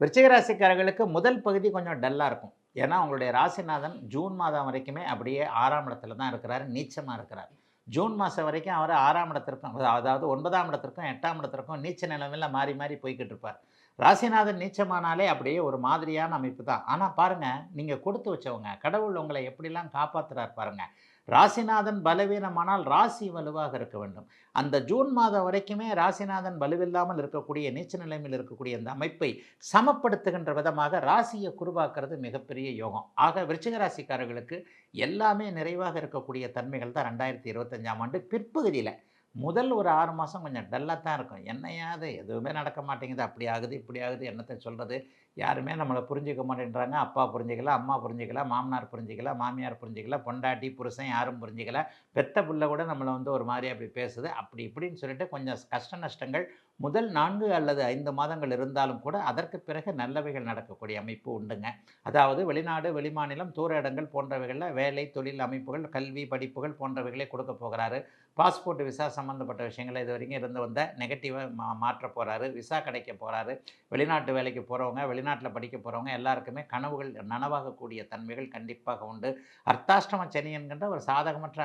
விருச்சிக ராசிக்காரர்களுக்கு முதல் பகுதி கொஞ்சம் டல்லா இருக்கும். ஏன்னா, உங்களுடைய ராசிநாதன் ஜூன் மாதம் வரைக்குமே அப்படியே 6ஆம் இடத்துல தான் இருக்கிறாரு. நீச்சமா இருக்கிறார். ஜூன் மாசம் வரைக்கும் அவர் 6ஆம் இடத்திற்கும், அதாவது 9ஆம் இடத்திற்கும், 8ஆம் இடத்திற்கும் நீச்ச நிலைமையில மாறி, மாறி போய்க்கிட்டு இருப்பார். ராசிநாதன் நீச்சமானாலே அப்படியே ஒரு மாதிரியான அமைப்பு தான். ஆனா பாருங்க, நீங்க கொடுத்து வச்சவங்க. கடவுள் உங்கள எப்படிலாம் காப்பாத்துறார் பாருங்க. ராசிநாதன் பலவீனமானால் ராசி வலுவாக இருக்க வேண்டும். அந்த ஜூன் மாதம் வரைக்குமே ராசிநாதன் வலுவில்லாமல் இருக்கக்கூடிய நீச்ச நிலைமையில் இருக்கக்கூடிய அந்த அமைப்பை சமப்படுத்துகின்ற விதமாக ராசியை குருவாக்குறது மிகப்பெரிய யோகம். ஆக விருச்சிக ராசிக்காரர்களுக்கு எல்லாமே நிறைவாக இருக்கக்கூடிய தன்மைகள் தான் 2025ஆம் ஆண்டு பிற்பகுதியில. முதல் ஒரு 6 மாசம் கொஞ்சம் டல்லா தான் இருக்கும். என்னய்யா இது எதுவுமே நடக்க மாட்டேங்குது. அப்படி ஆகுது, இப்படி ஆகுது என்னத்த சொல்றது? யாருமே நம்மள புரிஞ்சுக்க மாட்டேன்றாங்க. அப்பா புரிஞ்சுக்கல, அம்மா புரிஞ்சுக்கல, மாமனார் புரிஞ்சுக்கல, மாமியார் புரிஞ்சுக்கல, பொண்டாட்டி, புருஷன் யாரும் புரிஞ்சுக்கல. பெத்த புள்ள கூட நம்மள ஒரு மாரியா அப்படி பேசுது. அப்படி இப்படின்னு சொல்லிட்டு கொஞ்சம் கஷ்ட நஷ்டங்கள் முதல் 4 அல்லது 5 மாதங்கள் இருந்தாலும் கூட, அதற்கு பிறகு நல்லவைகள் நடக்கக்கூடிய அமைப்பு உண்டுங்க. அதாவது வெளிநாடு, வெளிமாநிலம், தூர இடங்கள் போன்றவைகள்ல வேலை, தொழில் அமைப்புகள், கல்வி, படிப்புகள் போன்றவைகளை கொடுக்க போகிறாரு. பாஸ்போர்ட், விசா சம்மந்தப்பட்ட விஷயங்கள இதுவரைக்கும் இருந்து வந்த நெகட்டிவா மாற்றப் போறாரு. விசா கிடைக்க போறாரு. வெளிநாட்டு வேலைக்கு போறவங்க, வெளிநாட்டுல படிக்க போறவங்க எல்லாருக்குமே கனவுகள் நனவாகக்கூடிய தன்மைகள் கண்டிப்பாக உண்டு. அர்த்தாஷ்டம சனி என்கின்ற ஒரு சாதகமற்ற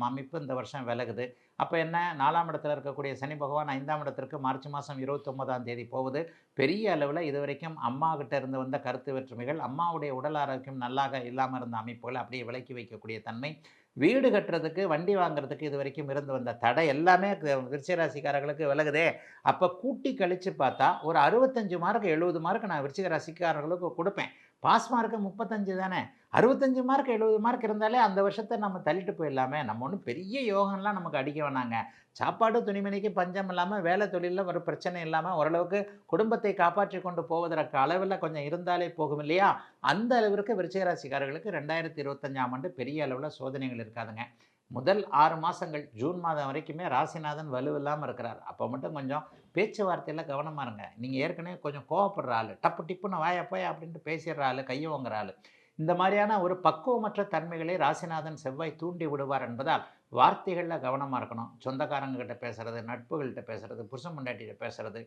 அமைப்பு இந்த வருஷம் விலகுது. அப்ப என்ன 4ஆம் இடத்துல இருக்கக்கூடிய சனி பகவான் 5ஆம் இடத்திற்கு மார்ச் மாதம் 29ஆம் தேதி போகுது. பெரிய அளவுல இதுவரைக்கும் அம்மா கிட்ட இருந்து வந்த கருத்து வேற்றுமைகள், அம்மாவுடைய உடல் ஆரோக்கியம் நல்லாக இல்லாம இருந்த அமைப்புகள அப்படியே விலக்கி வைக்கக்கூடிய தன்மை. வீடு கட்டுறதுக்கு, வண்டி வாங்குறதுக்கு இதுவரைக்கும் இருந்து வந்த தடை எல்லாமே விருச்சிக ராசிக்காரர்களுக்கு விலகுதே. அப்ப கூட்டி கழிச்சு பார்த்தா, ஒரு 65 மார்க் 70 மார்க் நான் விருச்சிக ராசிக்காரர்களுக்கு குடுப்பேன். பாஸ் மார்க் 35 தானே. 65 மார்க் 70 மார்க் இருந்தாலே அந்த வருஷத்த நம்ம தள்ளிட்டு போயிடலாமே. நம்ம ஒண்ணும் பெரிய யோகம்லாம் நமக்கு அடிக்க வேணாங்க. சாப்பாடு, துணிமணிக்கு பஞ்சம் இல்லாம, வேலை தொழில்ல ஒரு பிரச்சனை இல்லாம, ஓரளவுக்கு குடும்பத்தை காப்பாற்றிக் கொண்டு போவதற்கு அளவுல கொஞ்சம் இருந்தாலே போகும் இல்லையா? அந்த அளவிற்கு விருச்சிக ராசிக்காரர்களுக்கு 2025ஆம் ஆண்டு பெரிய அளவுல சோதனைகள் இருக்காதுங்க. முதல் 6 மாசங்கள் ஜூன் மாதம் வரைக்குமே ராசிநாதன் வலுவில்லாம இருக்கிறார். அப்ப மட்டும் கொஞ்சம் பேச்சுவார்த்தையில கவனமா இருங்க. நீங்க ஏற்கனவே கொஞ்சம் கோவப்படுற ஆளு. டப்பு டிப்புன்னு வாயா போயா அப்படின்ட்டு பேசிடுற ஆளு, கைய ஓங்குற ஆளு. இந்த மாதிரியான ஒரு பக்குவமற்ற தன்மைகளை ராசிநாதன் செவ்வாய் தூண்டி விடுவார் என்பதால் வார்த்தைகள்ல கவனமா இருக்கணும். சொந்தக்காரங்க கிட்ட பேசுறது, நட்புகள்ட்ட பேசுறது, புருஷன் பொண்டாட்டிட்ட பேசுறது,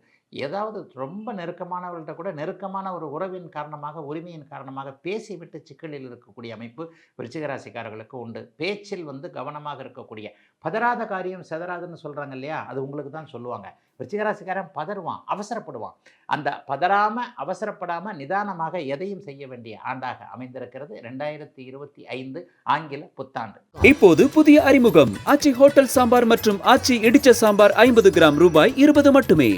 ஏதாவது ரொம்ப நெருக்கமானவர்கள்ட்ட கூட நெருக்கமான ஒரு உறவின் காரணமாக, உரிமையின் காரணமாக பேசிவிட்டு சிக்கலில் இருக்கக்கூடிய அமைப்பு விருச்சிக ராசிக்காரர்களுக்கு உண்டு. பேச்சில் கவனமாக இருக்கக்கூடிய, பதறாத காரியம் சிதறாதுன்னு சொல்றாங்க இல்லையா? அது உங்களுக்கு தான் சொல்லுவாங்க. விருச்சிக ராசிக்காரன் பதறுவான், அவசரப்படுவான். அந்த பதறாம, அவசரப்படாம நிதானமாக எதையும் செய்ய வேண்டிய ஆண்டாக அமைந்திருக்கிறது 2025 ஆங்கில புத்தாண்டு. இப்போது புதிய அறிமுகம் ஆச்சி ஹோட்டல் சாம்பார் மற்றும் ஆச்சி இடிச்ச சாம்பார் 50 கிராம் ரூபாய் 20 மட்டுமே.